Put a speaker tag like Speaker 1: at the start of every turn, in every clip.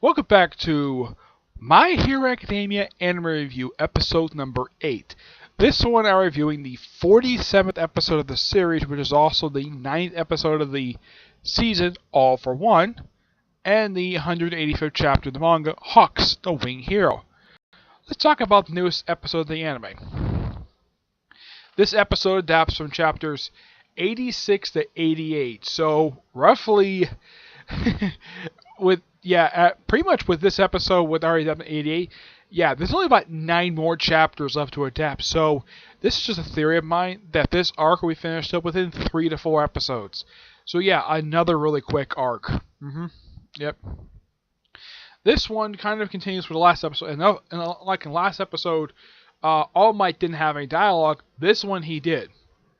Speaker 1: Welcome back to My Hero Academia Anime Review, episode number 8. This one I'm reviewing the 47th episode of the series, which is also the 9th episode of the season, All for One, and the 185th chapter of the manga, Hawks, the Winged Hero. Let's talk about the newest episode of the anime. This episode adapts from chapters 86 to 88, so roughly pretty much with this episode with already up to 88, there's only about 9 more chapters left to adapt. So this is just a theory of mine that this arc will be finished up within 3 to 4 episodes. So another really quick arc. Yep. This one kind of continues with the last episode, and like in the last episode, All Might didn't have any dialogue. This one he did,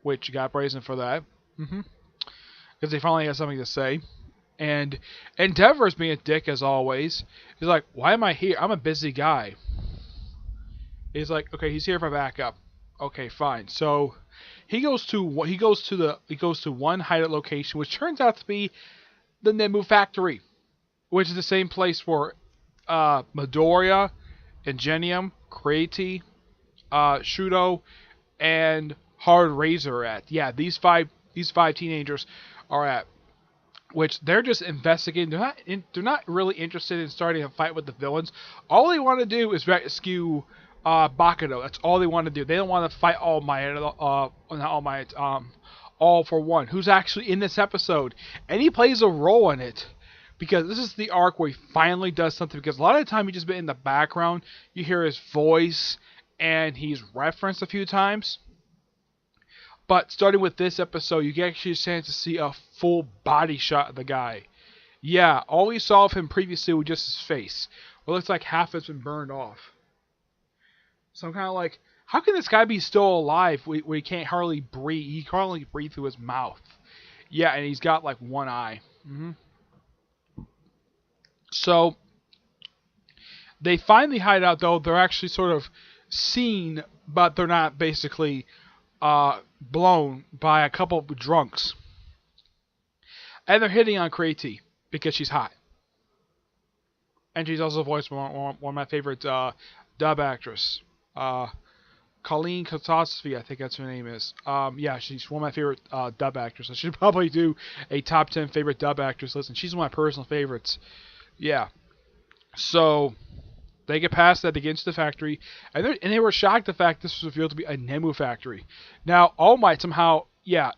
Speaker 1: which you got praising for that. Because they finally had something to say. And Endeavor's being a dick as always. He's like, "Why am I here? I'm a busy guy." He's like, "Okay, he's here for backup." Okay, fine. So he goes to one hideout location, which turns out to be the Nemu factory, which is the same place where Midoriya, Ingenium, Creati, Shudo, and Hard Razor are at. Yeah, these five teenagers are at. Which they're just investigating. They're not really interested in starting a fight with the villains. All they want to do is rescue Bakuto. That's all they want to do. They don't want to fight All Might. Not All Might. All for One, who's actually in this episode, and he plays a role in it because this is the arc where he finally does something. Because a lot of the time he's just been in the background. You hear his voice, and he's referenced a few times. But starting with this episode, you get actually a chance to see a full body shot of the guy. Yeah, all we saw of him previously was just his face. Well, it looks like half it's been burned off. So I'm kind of like, how can this guy be still alive when he can't hardly breathe? He can hardly breathe through his mouth. Yeah, and he's got like one eye. So they find the hideout, though. They're actually sort of seen, but they're not basically blown by a couple of drunks. And they're hitting on Creati because she's hot. And she's also voiced by one of my favorite dub actress. Colleen Catastrophe, I think that's her name is. She's one of my favorite dub actors. I should probably do a top 10 favorite dub actress list, and she's one of my personal favorites. Yeah. So they get past that, they get into the factory, and they were shocked the fact this was revealed to be a Nemu factory. Now, All Might somehow,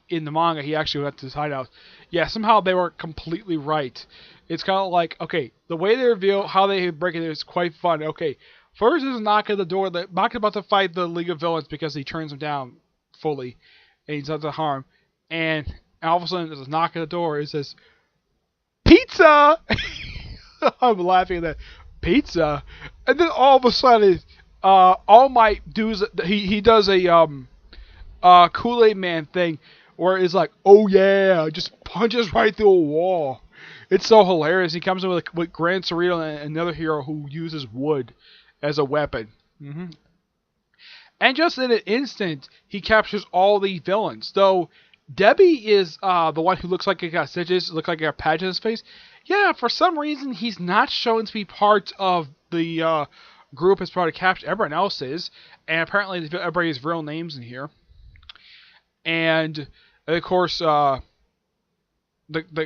Speaker 1: in the manga, he actually went to his hideout. Yeah, somehow they were completely right. It's kind of like, okay, the way they reveal how they break it is quite fun. Okay, first there's a knock at the door. Baku's about to fight the League of Villains because he turns him down fully, and he's not to harm. And all of a sudden, there's a knock at the door. It says, "Pizza!" I'm laughing at that. Pizza, and then all of a sudden, All Might does a Kool-Aid Man thing where it's like, "Oh yeah," just punches right through a wall. It's so hilarious. He comes in with Gran Torino and another hero who uses wood as a weapon. And just in an instant, he captures all the villains. Though Debbie is the one who looks like he got stitches, looks like he got patches in his face. Yeah, for some reason, he's not shown to be part of the group as part of capture. Everyone else is. And apparently, everybody's real names in here. And, of course, I'm calling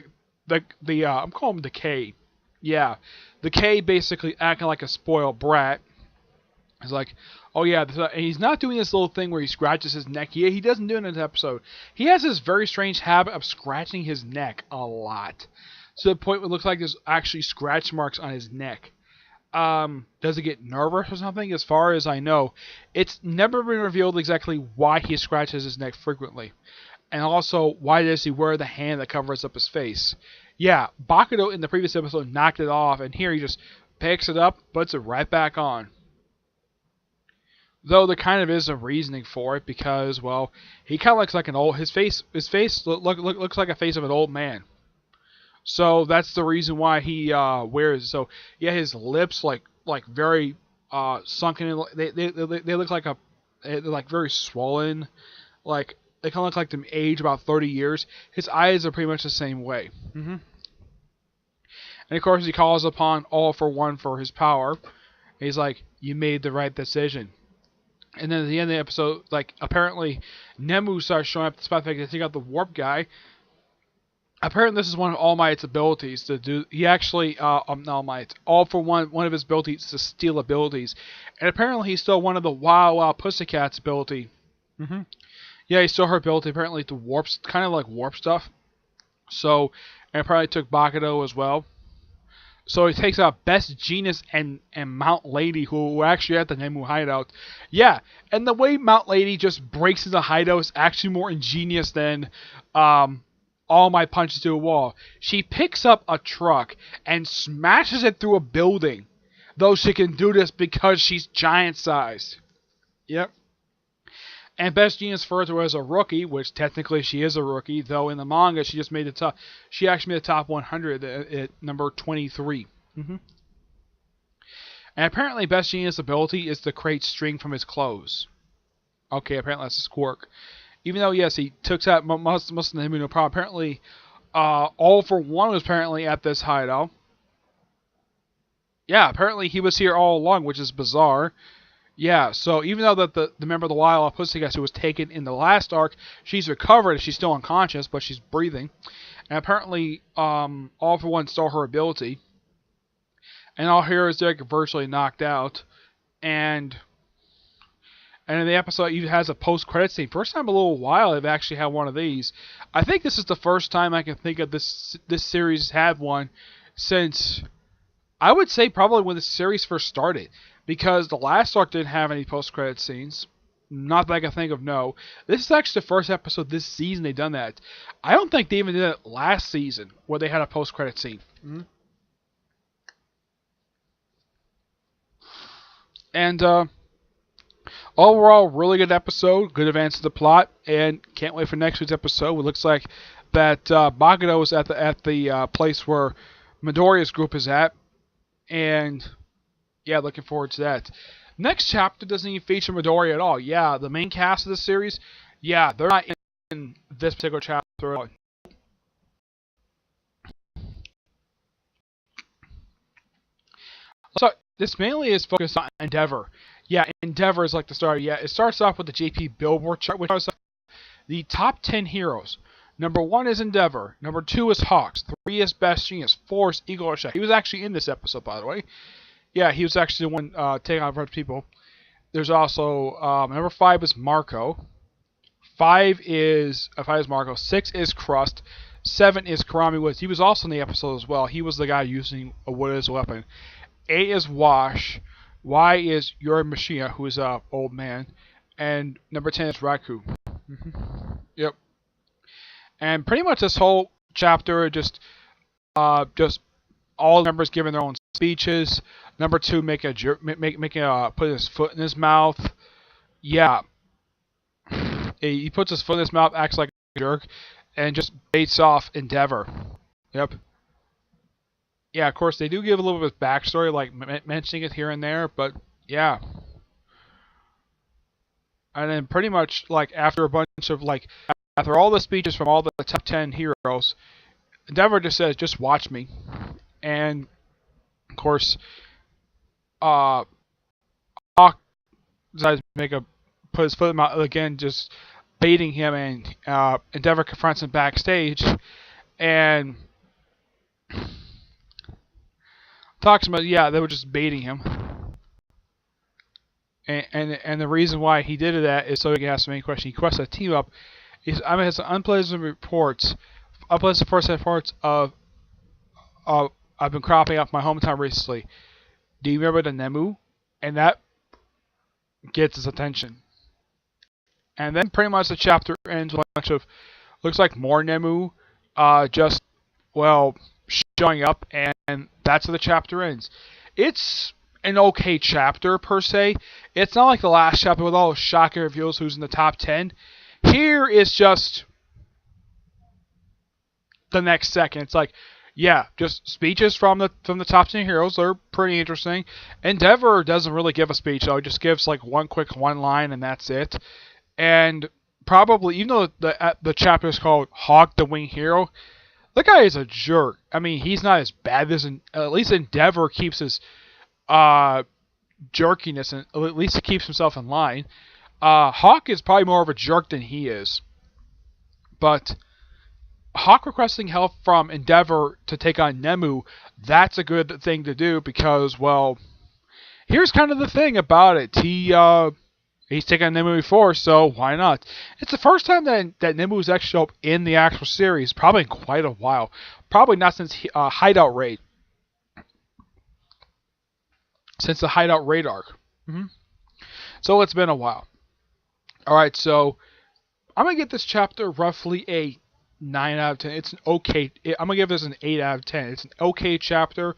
Speaker 1: him the K. Yeah. The K basically acting like a spoiled brat. He's like, oh yeah, and he's not doing this little thing where he scratches his neck. He doesn't do it in this episode. He has this very strange habit of scratching his neck a lot. To the point where it looks like there's actually scratch marks on his neck. Does he get nervous or something? As far as I know, it's never been revealed exactly why he scratches his neck frequently. And also, why does he wear the hand that covers up his face? Yeah, Bakuto in the previous episode knocked it off, and here he just picks it up, puts it right back on. Though there kind of is a reasoning for it, because, well, he kind of looks like an old... His face looks like a face of an old man. So that's the reason why he wears... So, yeah, his lips, like very sunken in... They look like they're like very swollen. Like, they kind of look like them age about 30 years. His eyes are pretty much the same way. And of course, he calls upon All for One for his power. And he's like, "You made the right decision." And then at the end of the episode, like, apparently Nemu starts showing up despite the fact that he got the warp guy. Apparently, this is one of All Might's abilities to do. He actually, not All Might, All for One of his abilities is to steal abilities. And apparently, he stole one of the Wild Pussycat's ability. Yeah, he stole her ability apparently to warp, kind of like warp stuff. So, and apparently took Bakuto as well. So he takes out Best Genius and Mount Lady, who actually at the Nemu hideout. Yeah, and the way Mount Lady just breaks into hideout is actually more ingenious than All Might punches through a wall. She picks up a truck and smashes it through a building. Though she can do this because she's giant-sized. Yep. And Best Genius referred to her as a rookie, which technically she is a rookie, though in the manga she just made the top. She actually made the top 100 at number 23. And apparently Best Genius' ability is to create string from his clothes. Okay, apparently that's his quirk. Even though, yes, he took out most of the Nemu no problem. Apparently, All for One was apparently at this hideout. Yeah, apparently he was here all along, which is bizarre. Yeah, so even though that the member of the Wild Pussycat who was taken in the last arc, she's recovered. She's still unconscious, but she's breathing. And apparently, All for One stole her ability. And all heroes there get virtually knocked out. And in the episode, it even has a post-credit scene. First time in a little while they've actually had one of these. I think this is the first time I can think of this series had one since, I would say probably when the series first started. Because the last arc didn't have any post-credit scenes. Not that I can think of, no. This is actually the first episode this season they've done that. I don't think they even did it last season, where they had a post-credit scene. And, overall, really good episode. Good advance to the plot. And can't wait for next week's episode. It looks like that Bakuto is at the place where Midoriya's group is at. And yeah, looking forward to that. Next chapter doesn't even feature Midoriya at all. Yeah, the main cast of the series, yeah, they're not in this particular chapter at all. So, this mainly is focused on Endeavor. Yeah, Endeavor is like the start. Yeah, it starts off with the JP Billboard chart, which is the top 10 heroes. Number 1 is Endeavor. Number 2 is Hawks. 3 is Best Genius. 4 is Eagle Shack. He was actually in this episode, by the way. Yeah, he was actually the one taking on other people. There's also number 5 is Marco. 5 is Marco. 6 is Crust. 7 is Karami Woods. He was also in the episode as well. He was the guy using a wood as a weapon. 8 is Wash. Y is Yuri Mashia, who is a old man. And number 10 is Raku. Yep. And pretty much this whole chapter just all the members giving their own speeches. Number 2, put his foot in his mouth. Yeah. He puts his foot in his mouth, acts like a jerk, and just baits off Endeavor. Yep. Yeah, of course, they do give a little bit of backstory, like mentioning it here and there, but yeah. And then pretty much, like, after all the speeches from all the top 10 heroes, Endeavor just says, just watch me. And, of course, Hawk decides to put his foot in mouth again, just baiting him, and Endeavor confronts him backstage, and talks about, yeah, they were just baiting him. And the reason why he did that is so he can ask the main question. He requests a team up. I mean, has unpleasant reports of I've been cropping up my hometown recently. Do you remember the Nemu? And that gets his attention. And then pretty much the chapter ends with a bunch of, looks like more Nemu, showing up, and that's how the chapter ends. It's an okay chapter, per se. It's not like the last chapter with all those shocking reveals who's in the top 10. Here is just the next second. It's like, yeah, just speeches from the top 10 heroes. They're pretty interesting. Endeavor doesn't really give a speech, though. He just gives like one line, and that's it. And probably, even though the chapter is called Hawk the Winged Hero, the guy is a jerk. I mean, he's not as bad as at least Endeavor keeps his uh, jerkiness, and at least he keeps himself in line. Hawk is probably more of a jerk than he is, but Hawk requesting help from Endeavor to take on Nemu, that's a good thing to do because, well, here's kind of the thing about it. He's taken on Nemu before, so why not? It's the first time that Nemu's actually showed up in the actual series, probably in quite a while. Probably not since Hideout Raid. Since the Hideout Raid arc. So it's been a while. Alright, so I'm going to give this chapter roughly a 9 out of 10. It's an okay. I'm going to give this an 8 out of 10. It's an okay chapter.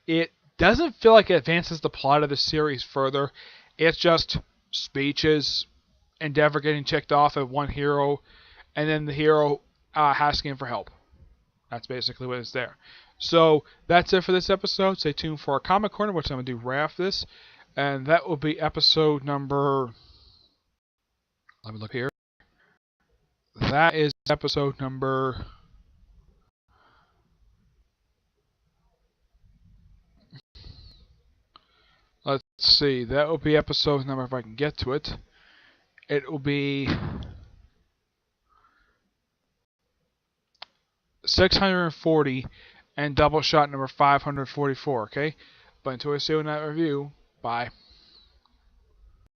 Speaker 1: It doesn't feel like it advances the plot of the series further. It's just speeches, Endeavor getting ticked off at one hero, and then the hero asking for help. That's basically what is there. So that's it for this episode. Stay tuned for our Comic Corner, which I'm going to do right after this. And that will be episode number... Let me look here. That is episode number... Let's see. That will be episode number, if I can get to it. It will be 640 and double shot number 544, okay? But until I see you in that review, bye.